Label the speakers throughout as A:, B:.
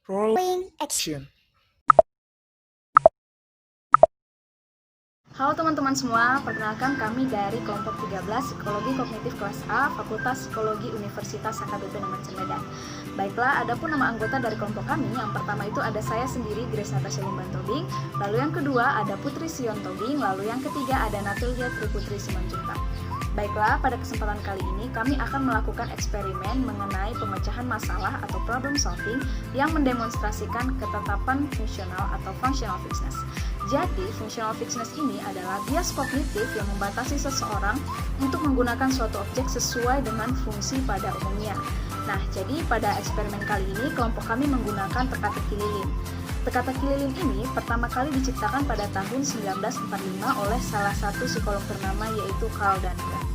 A: Rolling action.
B: Halo teman-teman semua, perkenalkan kami dari kelompok 13 Psikologi Kognitif kelas A, Fakultas Psikologi Universitas HKBP Negeri Medan. Baiklah, adapun nama anggota dari kelompok kami, yang pertama itu ada saya sendiri, Grace Natasha Limban Tobing, lalu yang kedua ada Putri Sion Tobing, lalu yang ketiga ada Natulja Triputri Simanjuntak. Baiklah, pada kesempatan kali ini kami akan melakukan eksperimen mengenai pemecahan masalah atau problem solving yang mendemonstrasikan ketetapan fungsional atau functional fitness. Jadi, functional fitness ini adalah bias kognitif yang membatasi seseorang untuk menggunakan suatu objek sesuai dengan fungsi pada umumnya. Nah, jadi pada eksperimen kali ini kelompok kami menggunakan teka-teki lilin. Teka-teki lilin ini pertama kali diciptakan pada tahun 1945 oleh salah satu psikolog ternama yaitu Carl Dunbar.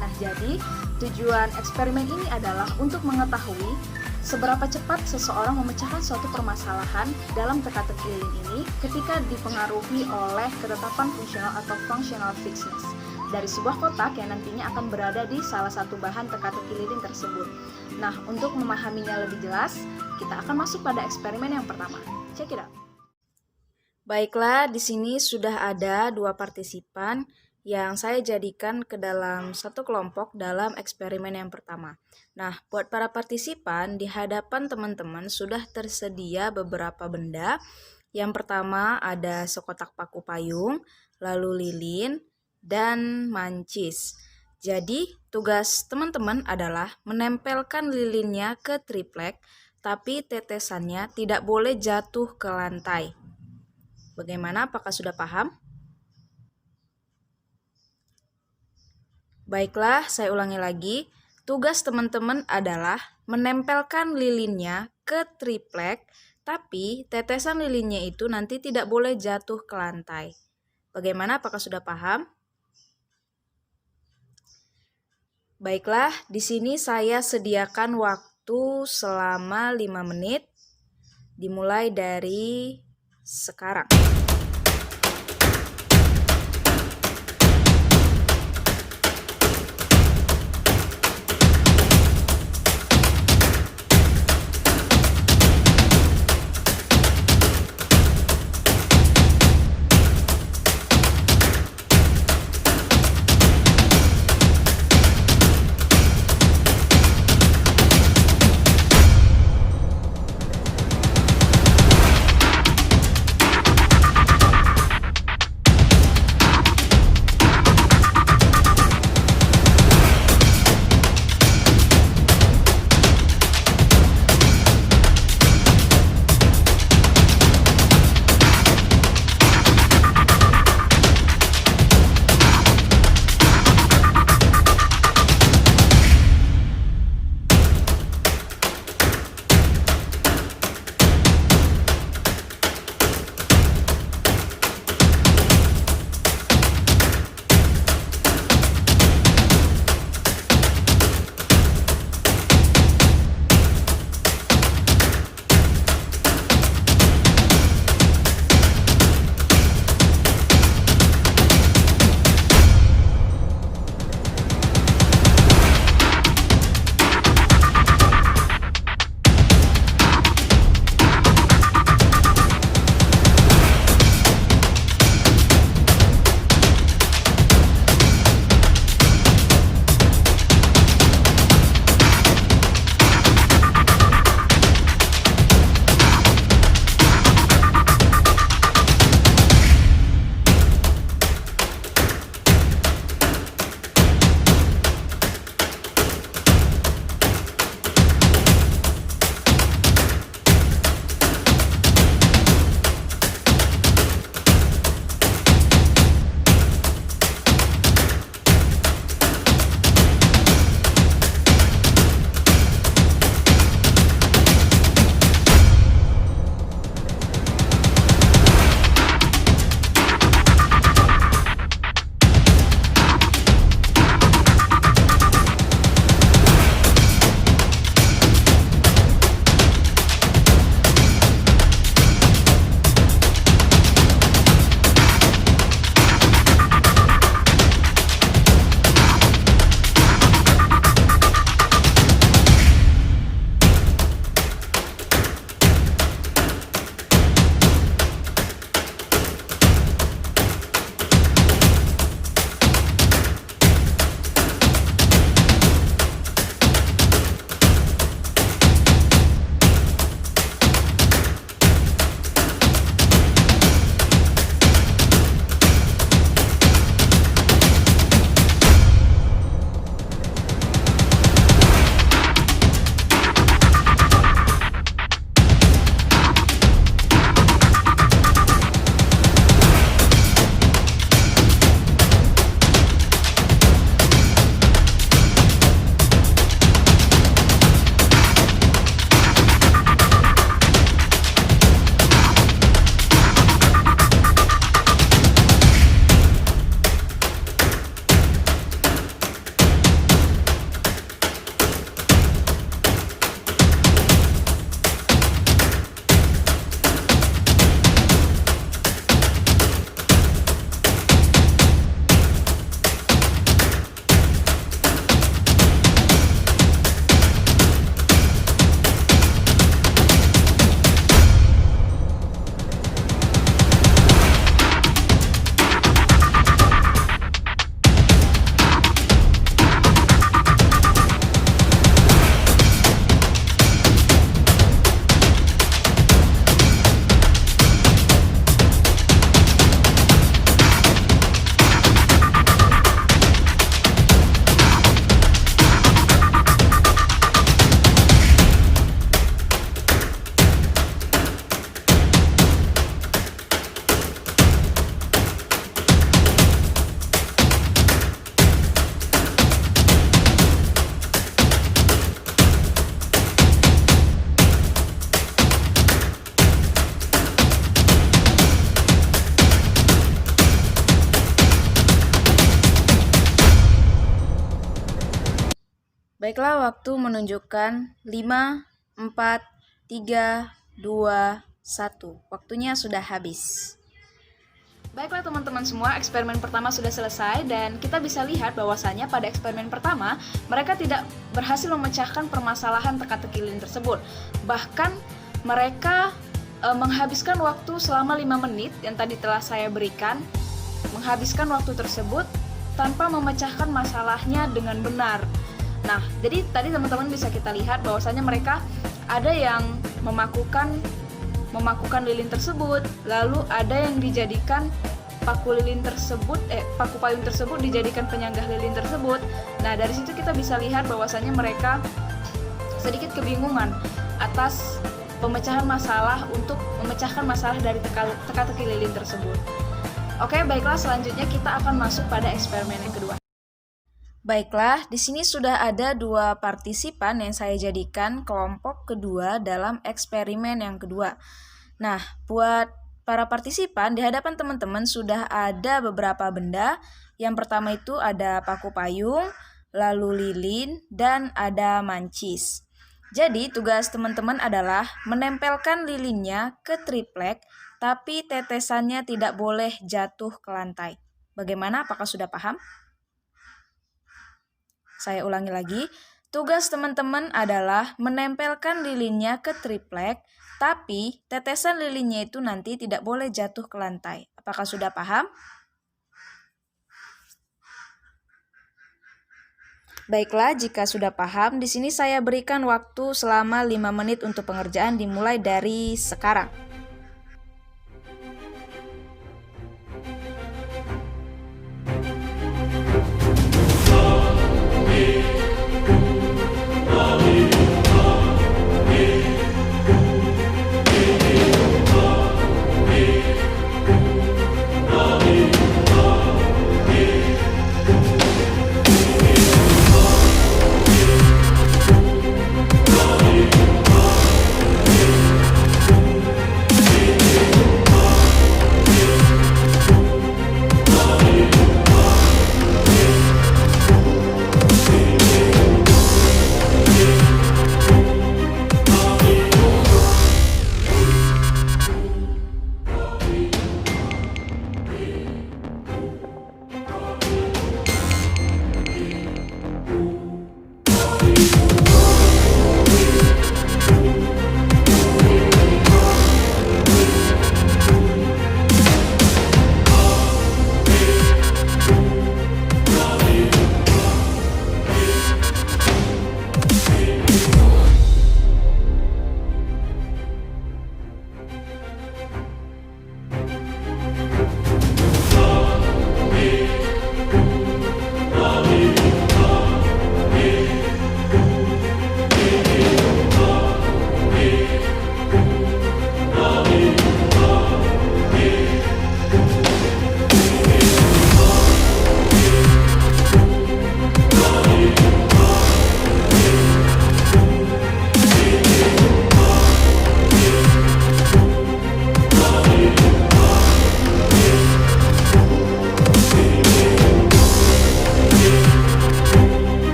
B: Nah, jadi tujuan eksperimen ini adalah untuk mengetahui seberapa cepat seseorang memecahkan suatu permasalahan dalam teka-teki lilin ini ketika dipengaruhi oleh ketetapan fungsional atau functional fitness dari sebuah kotak yang nantinya akan berada di salah satu bahan teka-teki lilin tersebut. Nah, untuk memahaminya lebih jelas, kita akan masuk pada eksperimen yang pertama. Check it out. Baiklah, di sini sudah ada dua partisipan yang saya jadikan ke dalam satu kelompok dalam eksperimen yang pertama. Nah, buat para partisipan, di hadapan teman-teman sudah tersedia beberapa benda. Yang pertama ada sekotak paku payung, lalu lilin, dan mancis. Jadi, tugas teman-teman adalah menempelkan lilinnya ke triplek, tapi tetesannya tidak boleh jatuh ke lantai. Bagaimana? Apakah sudah paham? Baiklah, saya ulangi lagi. Tugas teman-teman adalah menempelkan lilinnya ke triplek, tapi tetesan lilinnya itu nanti tidak boleh jatuh ke lantai. Bagaimana? Apakah sudah paham? Baiklah, di sini saya sediakan waktu selama 5 menit, dimulai dari sekarang. Baiklah, waktu menunjukkan 5, 4, 3, 2, 1. Waktunya sudah habis. Baiklah teman-teman semua, eksperimen pertama sudah selesai dan kita bisa lihat bahwasanya pada eksperimen pertama mereka tidak berhasil memecahkan permasalahan teka-teki lilin tersebut. Bahkan mereka menghabiskan waktu selama 5 menit yang tadi telah saya berikan, menghabiskan waktu tersebut tanpa memecahkan masalahnya dengan benar. Nah, jadi tadi teman-teman bisa kita lihat bahwasanya mereka ada yang memakukan lilin tersebut, lalu ada yang dijadikan paku payung tersebut dijadikan penyanggah lilin tersebut. Nah, dari situ kita bisa lihat bahwasanya mereka sedikit kebingungan atas pemecahan masalah untuk memecahkan masalah dari teka-teki lilin tersebut. Oke, baiklah, selanjutnya kita akan masuk pada eksperimen yang kedua. Baiklah, di sini sudah ada 2 partisipan yang saya jadikan kelompok kedua dalam eksperimen yang kedua. Nah, buat para partisipan, di hadapan teman-teman sudah ada beberapa benda. Yang pertama itu ada paku payung, lalu lilin, dan ada mancis. Jadi, tugas teman-teman adalah menempelkan lilinnya ke triplek, tapi tetesannya tidak boleh jatuh ke lantai. Bagaimana? Apakah sudah paham? Saya ulangi lagi, tugas teman-teman adalah menempelkan lilinnya ke triplek, tapi tetesan lilinnya itu nanti tidak boleh jatuh ke lantai. Apakah sudah paham? Baiklah, jika sudah paham, di sini saya berikan waktu selama 5 menit untuk pengerjaan dimulai dari sekarang.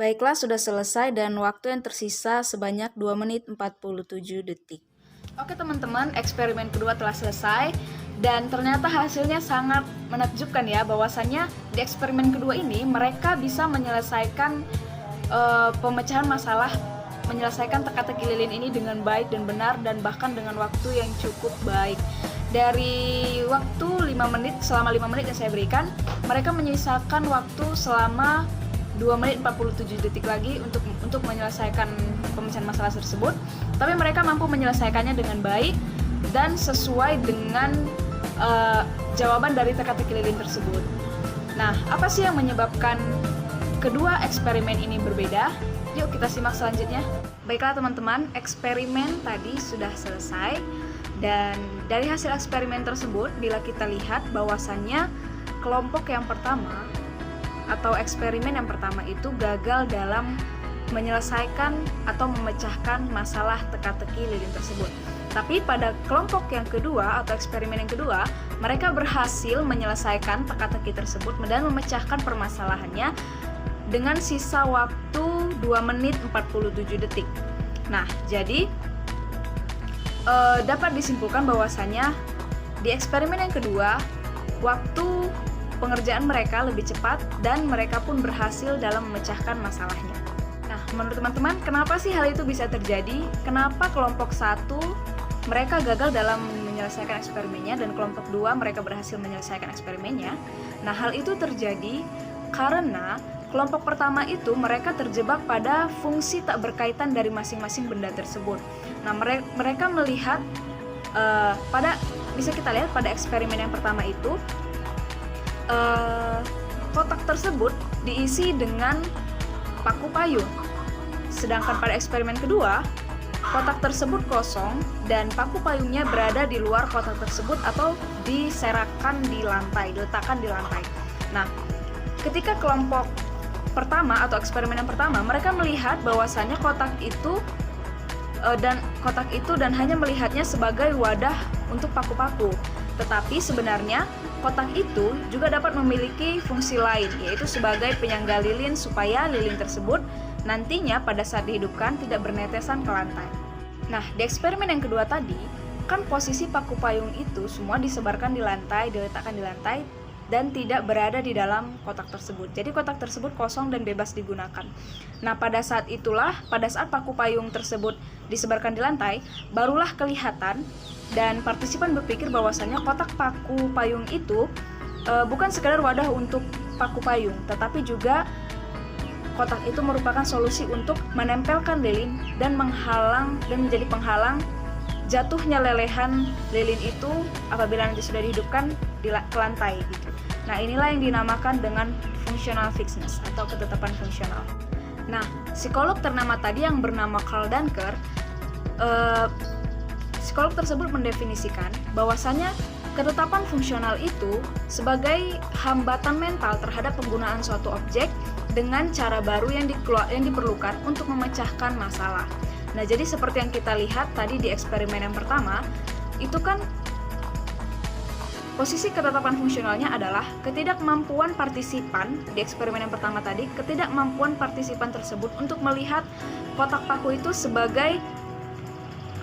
B: Baiklah, sudah selesai dan waktu yang tersisa sebanyak 2 menit 47 detik. Oke teman-teman, eksperimen kedua telah selesai dan ternyata hasilnya sangat menakjubkan ya, bahwasannya di eksperimen kedua ini mereka bisa menyelesaikan pemecahan masalah, menyelesaikan teka-teki lilin ini dengan baik dan benar dan bahkan dengan waktu yang cukup baik. Dari waktu 5 menit, selama 5 menit yang saya berikan, mereka menyisakan waktu selama 2 menit 47 detik lagi untuk menyelesaikan pemecahan masalah tersebut. Tapi mereka mampu menyelesaikannya dengan baik dan sesuai dengan jawaban dari teka-teki lilin tersebut. Nah, apa sih yang menyebabkan kedua eksperimen ini berbeda? Yuk kita simak selanjutnya. Baiklah teman-teman, eksperimen tadi sudah selesai dan dari hasil eksperimen tersebut bila kita lihat bahwasannya kelompok yang pertama atau eksperimen yang pertama itu gagal dalam menyelesaikan atau memecahkan masalah teka-teki lilin tersebut. Tapi pada kelompok yang kedua atau eksperimen yang kedua, mereka berhasil menyelesaikan teka-teki tersebut dan memecahkan permasalahannya dengan sisa waktu 2 menit 47 detik. Nah, jadi dapat disimpulkan bahwasanya di eksperimen yang kedua, waktu pengerjaan mereka lebih cepat dan mereka pun berhasil dalam memecahkan masalahnya. Nah, menurut teman-teman, kenapa sih hal itu bisa terjadi? Kenapa kelompok 1 mereka gagal dalam menyelesaikan eksperimennya dan kelompok 2 mereka berhasil menyelesaikan eksperimennya? Nah, hal itu terjadi karena kelompok pertama itu mereka terjebak pada fungsi tak berkaitan dari masing-masing benda tersebut. Nah, mereka melihat bisa kita lihat pada eksperimen yang pertama itu kotak tersebut diisi dengan paku payung. Sedangkan pada eksperimen kedua, kotak tersebut kosong dan paku payungnya berada di luar kotak tersebut atau diletakkan di lantai. Nah, ketika kelompok pertama atau eksperimen yang pertama, mereka melihat bahwasannya kotak itu dan hanya melihatnya sebagai wadah untuk paku-paku. Tetapi sebenarnya kotak itu juga dapat memiliki fungsi lain, yaitu sebagai penyangga lilin supaya lilin tersebut nantinya pada saat dihidupkan tidak bernetesan ke lantai. Nah, di eksperimen yang kedua tadi, kan posisi paku payung itu semua disebarkan di lantai, diletakkan di lantai, dan tidak berada di dalam kotak tersebut. Jadi kotak tersebut kosong dan bebas digunakan. Nah, pada saat paku payung tersebut disebarkan di lantai, barulah kelihatan dan partisipan berpikir bahwasannya kotak paku payung itu bukan sekadar wadah untuk paku payung, tetapi juga kotak itu merupakan solusi untuk menempelkan lilin dan menjadi penghalang jatuhnya lelehan lilin itu apabila nanti sudah dihidupkan ke lantai gitu. Nah, inilah yang dinamakan dengan functional fixedness atau ketetapan fungsional. Nah, psikolog ternama tadi yang bernama Karl Duncker, psikolog tersebut mendefinisikan bahwasannya ketetapan fungsional itu sebagai hambatan mental terhadap penggunaan suatu objek dengan cara baru yang diperlukan untuk memecahkan masalah. Nah, jadi seperti yang kita lihat tadi di eksperimen yang pertama, itu kan posisi ketetapan fungsionalnya adalah ketidakmampuan partisipan di eksperimen yang pertama tadi, ketidakmampuan partisipan tersebut untuk melihat kotak paku itu sebagai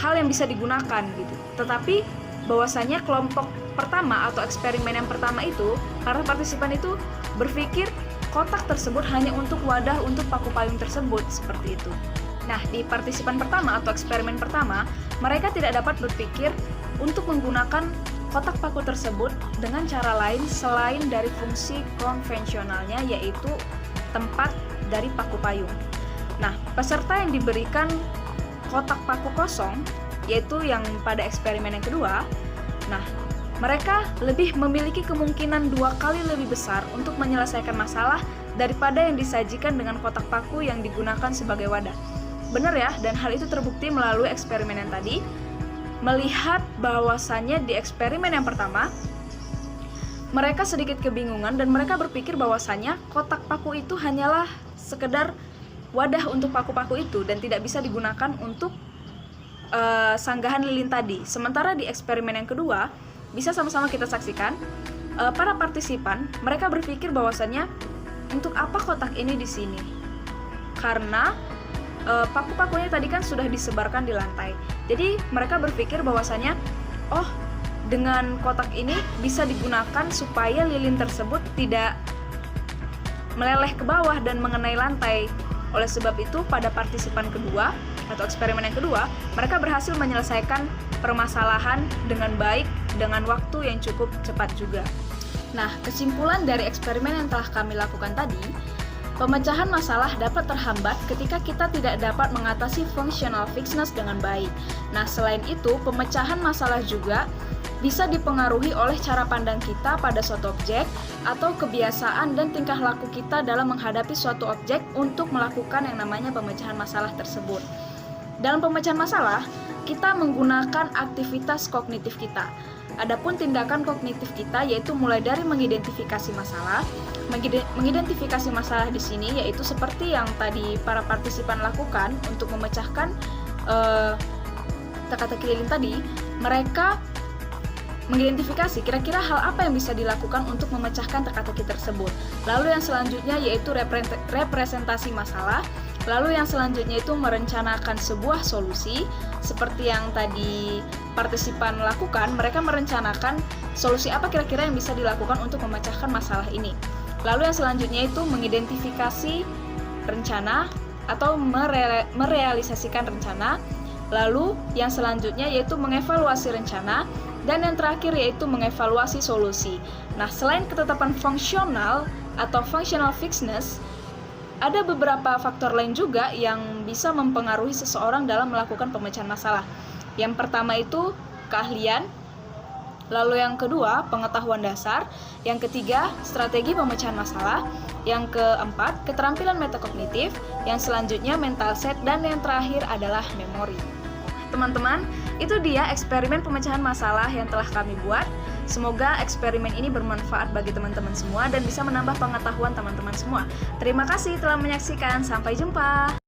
B: hal yang bisa digunakan gitu. Tetapi bahwasanya kelompok pertama atau eksperimen yang pertama itu, para partisipan itu berpikir kotak tersebut hanya untuk wadah untuk paku payung tersebut, seperti itu. Nah, di partisipan pertama atau eksperimen pertama, mereka tidak dapat berpikir untuk menggunakan kotak paku tersebut dengan cara lain selain dari fungsi konvensionalnya, yaitu tempat dari paku payung. Nah, peserta yang diberikan kotak paku kosong, yaitu yang pada eksperimen yang kedua, nah, mereka lebih memiliki kemungkinan 2 kali lebih besar untuk menyelesaikan masalah daripada yang disajikan dengan kotak paku yang digunakan sebagai wadah. Benar ya, dan hal itu terbukti melalui eksperimen yang tadi. Melihat bahwasannya di eksperimen yang pertama, mereka sedikit kebingungan dan mereka berpikir bahwasannya kotak paku itu hanyalah sekedar wadah untuk paku-paku itu dan tidak bisa digunakan untuk sanggahan lilin tadi. Sementara di eksperimen yang kedua, bisa sama-sama kita saksikan, para partisipan mereka berpikir bahwasannya untuk apa kotak ini di sini? Karena paku-pakunya tadi kan sudah disebarkan di lantai. Jadi mereka berpikir bahwasannya, oh, dengan kotak ini bisa digunakan supaya lilin tersebut tidak meleleh ke bawah dan mengenai lantai. Oleh sebab itu, pada partisipan kedua atau eksperimen yang kedua, mereka berhasil menyelesaikan permasalahan dengan baik dengan waktu yang cukup cepat juga. Nah, kesimpulan dari eksperimen yang telah kami lakukan tadi, pemecahan masalah dapat terhambat ketika kita tidak dapat mengatasi functional fixedness dengan baik. Nah, selain itu, pemecahan masalah juga bisa dipengaruhi oleh cara pandang kita pada suatu objek atau kebiasaan dan tingkah laku kita dalam menghadapi suatu objek untuk melakukan yang namanya pemecahan masalah tersebut. Dalam pemecahan masalah, kita menggunakan aktivitas kognitif kita. Adapun tindakan kognitif kita yaitu mulai dari mengidentifikasi masalah, Mengidentifikasi masalah di sini yaitu seperti yang tadi para partisipan lakukan untuk memecahkan teka-teki lilin tadi. Mereka mengidentifikasi kira-kira hal apa yang bisa dilakukan untuk memecahkan teka-teki tersebut. Lalu yang selanjutnya yaitu representasi masalah. Lalu yang selanjutnya itu merencanakan sebuah solusi. Seperti yang tadi partisipan lakukan, mereka merencanakan solusi apa kira-kira yang bisa dilakukan untuk memecahkan masalah ini. Lalu yang selanjutnya itu mengidentifikasi rencana atau merealisasikan rencana. Lalu yang selanjutnya yaitu mengevaluasi rencana. Dan yang terakhir yaitu mengevaluasi solusi. Nah, selain ketetapan fungsional atau functional fixedness, ada beberapa faktor lain juga yang bisa mempengaruhi seseorang dalam melakukan pemecahan masalah. Yang pertama itu keahlian, lalu yang kedua pengetahuan dasar, yang ketiga strategi pemecahan masalah, yang keempat keterampilan metakognitif, yang selanjutnya mental set, dan yang terakhir adalah memori. Teman-teman, itu dia eksperimen pemecahan masalah yang telah kami buat. Semoga eksperimen ini bermanfaat bagi teman-teman semua dan bisa menambah pengetahuan teman-teman semua. Terima kasih telah menyaksikan, sampai jumpa.